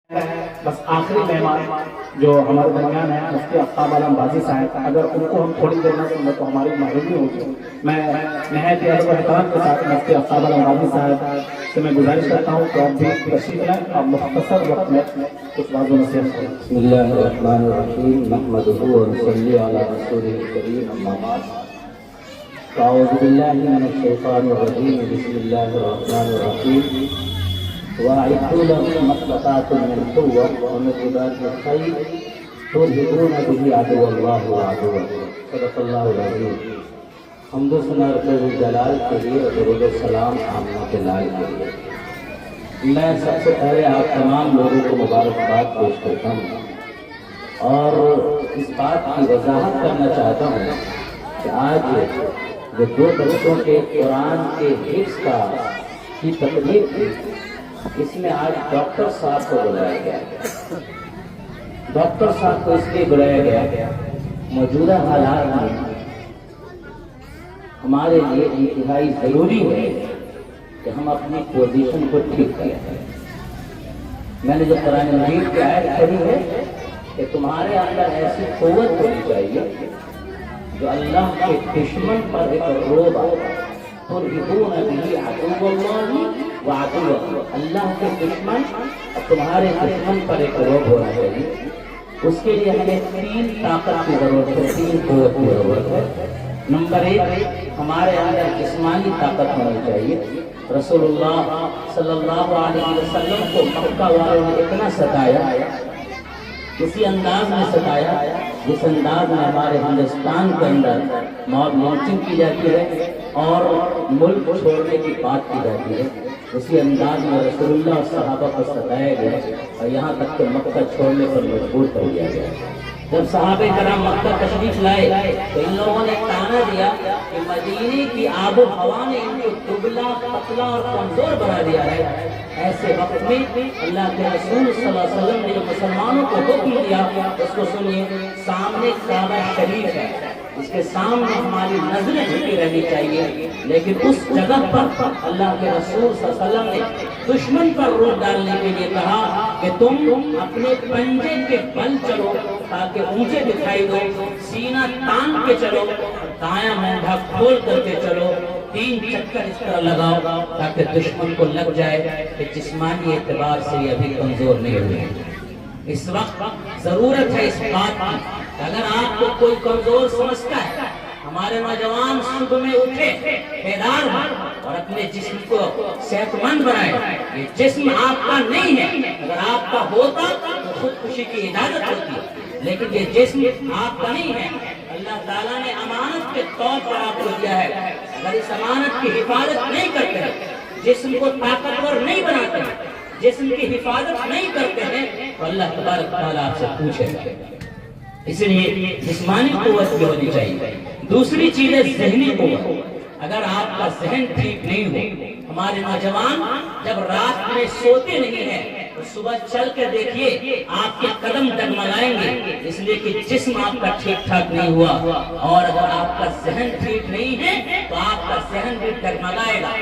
بس آخری مہمان جو ہمارے درمیان ہے مفتی آفتاب عالم بازی صاحب، اگر ان کو ہم تھوڑی دیر میں سنیں تو ہماری محرومی ہوگی۔ میں نہایت ادب و احترام کے ساتھ مفتی آفتاب عالم بازی صاحب سے میں گزارش کرتا ہوں کہ آپ بھی تشریف لائیں اور مختصر وقت میں کچھ واضح نصیحت کریں۔ بسم اللہ الرحمن الرحیم، نحمدہ ونصلی علی رسولہ الکریم، اما بعد، اعوذ باللہ من الشیطان الرجیم، بسم اللہ الرحمن الرحیم، وَأَعِدُّوا لَهُم مَّا اسْتَطَعْتُم مِّن قُوَّةٍ وَمِن رِّبَاطِ الْخَيْلِ تُرْهِبُونَ بِهِ عَدُوَّ اللَّهِ وَعَدُوَّكُمْ، صدق اللہ العظیم۔ حمد و ثنا رب الجلال کے لیے اور درود و سلام آمنہ کے لال کے لیے۔ میں سب سے پہلے آپ تمام لوگوں کو مبارکباد پیش کرتا ہوں اور اس بات کی وضاحت کرنا چاہتا ہوں کہ آج جو دو بچوں کے قرآن کے حفظ کی تقریب تھی، اس میں آج ڈاکٹر صاحب کو بلایا گیا۔ ڈاکٹر صاحب کو اس لیے بلایا گیا موجودہ حالات میں ہمارے لیے انتہائی ضروری ہے کہ ہم اپنی پوزیشن کو ٹھیک کریں۔ میں نے جو قرآن مجید کی آیت پڑھی ہے کہ تمہارے اندر ایسی قوت ہونی چاہیے جو اللہ کے دشمن پر ایک روب آئے، ترہبون بہ عدو اللہ وعدوکم، اللہ کے دشمن اور تمہارے دشمن پر ایک روب ہونا چاہیے۔ اس کے لیے ہمیں تین طاقت کی ضرورت ہے، تین قوت کی ضرورت ہے۔ نمبر ایک، ہمارے اندر جسمانی طاقت ہونی چاہیے۔ رسول اللہ صلی اللہ علیہ وسلم کو مکہ والوں نے اتنا ستایا، اسی انداز میں ستایا جس انداز میں ہمارے ہندوستان کے اندر موب لانچنگ کی جاتی ہے اور ملک چھوڑنے کی بات کی جاتی ہے، اسی انداز میں رسول اللہ اور صحابہ کو ستایا گیا اور یہاں تک کہ مکہ چھوڑنے پر مجبور کر دیا گیا۔ جب صحابہ کرام مکہ تشریف لائے تو ان لوگوں نے تانا دیا کہ مدینے کی آب و ہوا نے ان کو دبلا پتلا اور کمزور بنا دیا ہے۔ ایسے وقت میں اللہ کے رسول صلی اللہ علیہ وسلم نے جو مسلمانوں کو حکم دیا اس کو سنیے۔ سامنے کعبہ شریف ہے، اس کے سامنے ہماری نظریں جھکی رہنی چاہیے، لیکن اس جگہ پر اللہ کے رسول صلی اللہ علیہ وسلم نے دشمن پر روک ڈالنے کے لیے کہا کہ تم اپنے پنجے کے بل چلو تاکہ اونچے دکھائی دو، سینہ تان کے چلو، دایاں مونڈھا کھول کر کے چلو، 3 چکر اس طرح لگاؤ تاکہ دشمن کو لگ جائے کہ جسمانی اعتبار سے یہ ابھی کمزور نہیں ہوئے۔ اس وقت ضرورت ہے اس بات کی کہ اگر آپ کو کوئی کمزور سمجھتا ہے، ہمارے نوجوان صبح میں اٹھے، بیدار ہوں اور اپنے جسم کو صحت مند بنائے۔ یہ جسم آپ کا نہیں ہے، اگر آپ کا ہوتا تو خودکشی کی اجازت ہوتی ہے، لیکن یہ جسم آپ کا نہیں ہے، اللہ تعالیٰ نے امانت کے طور پر آپ کو دیا ہے۔ اگر اس امانت کی حفاظت نہیں کرتے ہیں، جسم کو طاقتور نہیں بناتے ہیں، جسم کی حفاظت نہیں کرتے ہیں تو اللہ تبارک تعالیٰ آپ سے پوچھے گا۔ اس لیے جسمانی قوت بھی ہونی چاہیے۔ دوسری چیز ہے ذہنی قوت۔ اگر آپ کا ذہن ٹھیک نہیں ہو، ہمارے نوجوان جب رات میں سوتے نہیں ہیں تو صبح چل کے دیکھیے آپ کے قدم ڈگمگائیں گے، اس لیے کہ جسم آپ کا ٹھیک ٹھاک نہیں ہوا، اور اگر آپ کا ذہن ٹھیک نہیں ہے تو آپ کا ذہن بھی ڈگمگائے گا۔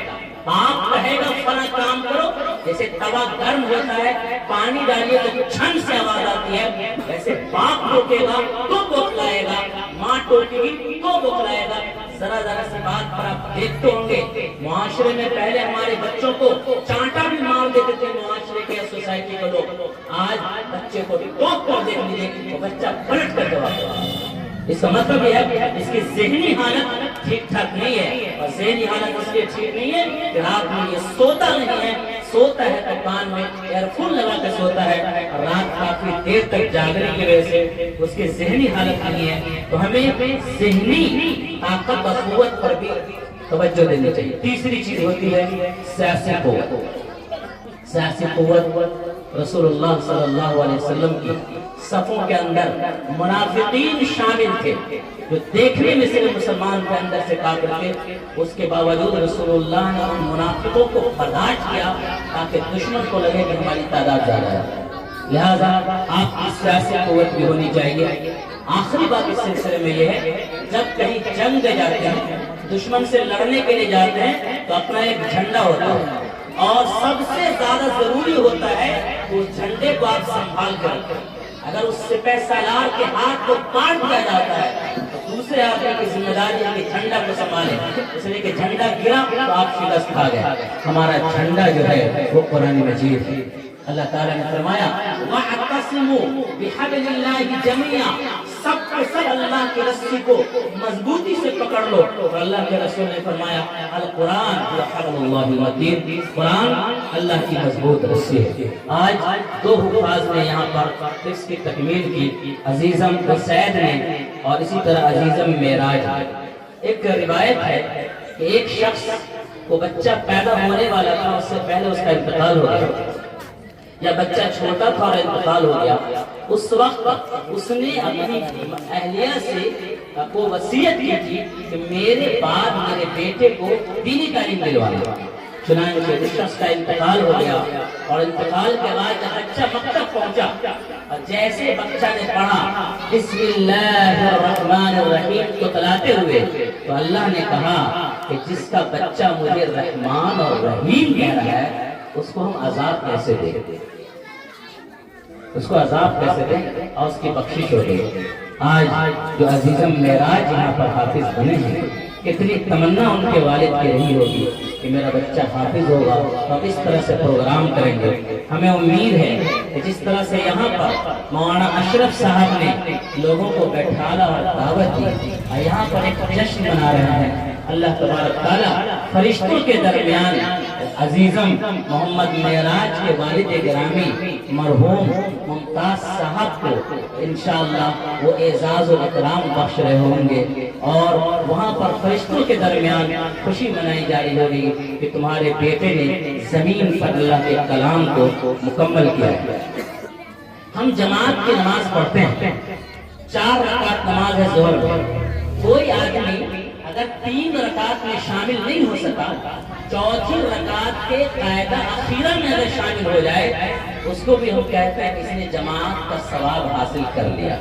باپ کہے گا فلاں کام کرو، جیسے توا گرم ہوتا ہے پانی ڈالیے تو چھن سے آواز آتی ہے، ویسے باپ ٹوکے گا تو بوکلائے گا، ماں ٹوکے گی تو بوکلائے گا۔ ذرا ذرا سی بات پر آپ دیکھتے ہوں گے معاشرے میں پہلے ہمارے بچوں کو چانٹا بھی مار دیتے تھے معاشرے کے سوسائٹی کے لوگ، آج بچے کو ٹوک کر دیکھ لیجیے تو بچہ پلٹ کر جواب دیتا ہے۔ اس کا مطلب یہ ہے اس کی ذہنی حالت ٹھیک ٹھاک نہیں ہے، اور ذہنی حالت اس لیے ٹھیک نہیں ہے کہ رات میں یہ سوتا نہیں ہے، سوتا ہے تو کان میں ایئر فون لگا کے سوتا ہے، اور رات کافی دیر تک جاگنے کی وجہ سے اس کی ذہنی حالت نہیں ہے۔ تو ہمیں ذہنی طاقت اور قوت پر بھی توجہ دینی چاہیے۔ تیسری چیز ہوتی ہے سیاسی قوت۔ سیاسی قوت رسول اللہ صلی اللہ علیہ وسلم کی صفوں کے اندر منافقین شامل تھے جو دیکھنے میں صرف مسلمان کے اندر سے کافر تھے، اس کے باوجود رسول اللہ نے ان منافقوں کو برداشت کیا تاکہ دشمن کو لگے کہ ہماری تعداد زیادہ ہے۔ لہذا آپ کی سیاسی قوت بھی ہونی چاہیے۔ آخری بات اس سلسلے میں یہ ہے، جب کہیں جنگ میں جاتے ہیں، دشمن سے لڑنے کے لیے جاتے ہیں تو اپنا ایک جھنڈا ہوتا ہے، اور سب سے زیادہ ضروری ہوتا ہے تو اس جھنڈے کو آپ سنبھال کر اگر اس سپہ سالار کے ہاتھ کو کاٹ دیا جاتا ہے تو دوسرے آدمی کی ذمہ داری ہے کہ جھنڈا کو سنبھالے، اس لیے کہ جھنڈا گرا تو آپ شکست کھا گئے۔ ہمارا جھنڈا جو ہے وہ قرآن مجید ہے۔ اللہ تعالیٰ نے فرمایا وَاعْتَصِمُوا بِحَبْلِ اللَّهِ جَمِيعًا، سب کے سب اللہ کی رسی کو مضبوطی سے پکڑ لو۔ اور اللہ کے رسول نے فرمایا القرآن حبل اللہ المتین، قرآن اللہ کی مضبوط رسی ہے۔ آج دو حفاظ نے یہاں پر اس کی تکمیل کی، عزیزم سعید نے اور اسی طرح عزیزم معراج۔ ایک روایت ہے کہ ایک شخص کو بچہ پیدا ہونے والا تھا، اس سے پہلے اس کا انتقال ہو گیا، یا بچہ چھوٹا تھا اور انتقال ہو گیا۔ اس وقت اس نے اپنی اہلیہ سے کو وصیت کی تھی کہ میرے بعد میرے بیٹے کو دینی تعلیم دلوانا۔ چنانچہ اس شخص کا انتقال ہو گیا، اور انتقال کے بعد جب بچہ مکتب پہنچا اور جیسے بچہ نے پڑھا بسم اللہ الرحمن الرحیم کو تلاتے ہوئے، تو اللہ نے کہا کہ جس کا بچہ مجھے رحمان اور رحیم کہہ رہا ہے اس کو ہم عذاب کیسے دیں، اس کو عذاب کیسے دیں، اور اس کی بخشش ہو گئی۔ آج جو عزیزم معراج یہاں پر حافظ بنے ہیں، کتنی تمنا ان کے والد کی رہی ہوگی کہ میرا بچہ حافظ ہوگا، اور اس طرح سے پروگرام کریں گے۔ ہمیں امید ہے کہ جس طرح سے یہاں پر مولانا اشرف صاحب نے لوگوں کو بیٹھالا اور دعوت دی، اور یہاں پر ایک جشن منا رہے ہیں، اللہ تبارک تعالیٰ فرشتوں کے درمیان عزیزم محمد معراج کے والد گرامی مرحوم ممتاز صاحب کو انشاءاللہ وہ اعزاز و اکرام بخش رہے ہوں گے، اور وہاں پر فرشتوں کے درمیان خوشی منائی جا رہی ہوگی کہ تمہارے بیٹے نے زمین پر اللہ کے کلام کو مکمل کیا ہے۔ ہم جماعت کی نماز پڑھتے ہیں، 4 رکعت نماز ہے ظہر میں۔ کوئی آدمی اگر 3 رکعت میں شامل نہیں ہو سکا، 4تھی رکعت کے قاعدہ اخیرہ میں اگر شامل ہو جائے، اس کو بھی ہم کہتے ہیں کہ اس نے جماعت کا ثواب حاصل کر لیا۔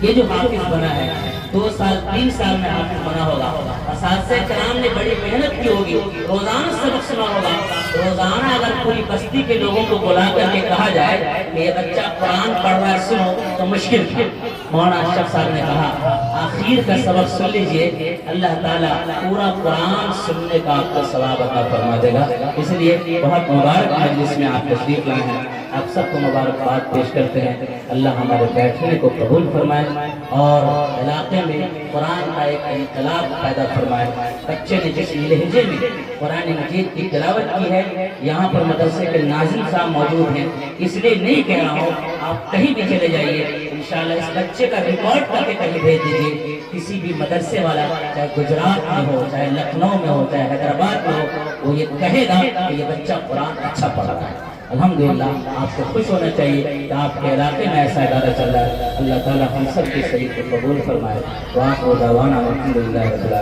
یہ جو حافظ بنا ہے 2 سال 3 سال میں حافظ بنا ہوگا، اساتذہ کرام نے بڑی محنت کی ہوگی، روزانہ سبق سنا ہوگا۔ روزانہ اگر پوری بستی کے لوگوں کو بلا کر کے کہا جائے کہ یہ بچہ قرآن پڑھ رہا ہے سنو، تو مشکل تھا۔ مولانا اشرف صاحب نے کہا آخر کا سبق سن لیجئے، اللہ تعالیٰ پورا قرآن سننے کا آپ کو ثواب عطا فرما دے گا۔ اس لیے بہت مبارک مجلس میں آپ تشریف لائے ہیں، آپ سب کو مبارکباد پیش کرتے ہیں۔ اللہ ہمارے بیٹھنے کو قبول فرمائے اور علاقے میں قرآن کا ایک انقلاب پیدا فرمائے۔ بچے نے جس لہجے میں قرآن مجید کی تلاوت کی ہے، یہاں پر مدرسے کے ناظم صاحب موجود ہیں، اس لیے نہیں کہہ رہا ہوں، آپ کہیں بھی چلے جائیے، انشاءاللہ اس بچے کا ریکارڈ کر کے کہیں بھیج دیجیے۔ کسی بھی مدرسے والا چاہے گجرات میں ہو، چاہے لکھنؤ میں ہو، چاہے حیدرآباد میں ہو، وہ یہ کہے گا کہ یہ بچہ قرآن اچھا پڑھ رہا ہے۔ الحمدللہ آپ کو خوش ہونا چاہیے کہ آپ کے علاقے میں ایسا ادارہ چل رہا ہے۔ اللہ تعالیٰ ہم سب کی صحیح کو قبول فرمائے۔ وآخر دعوانا الحمدللہ رب العالمین۔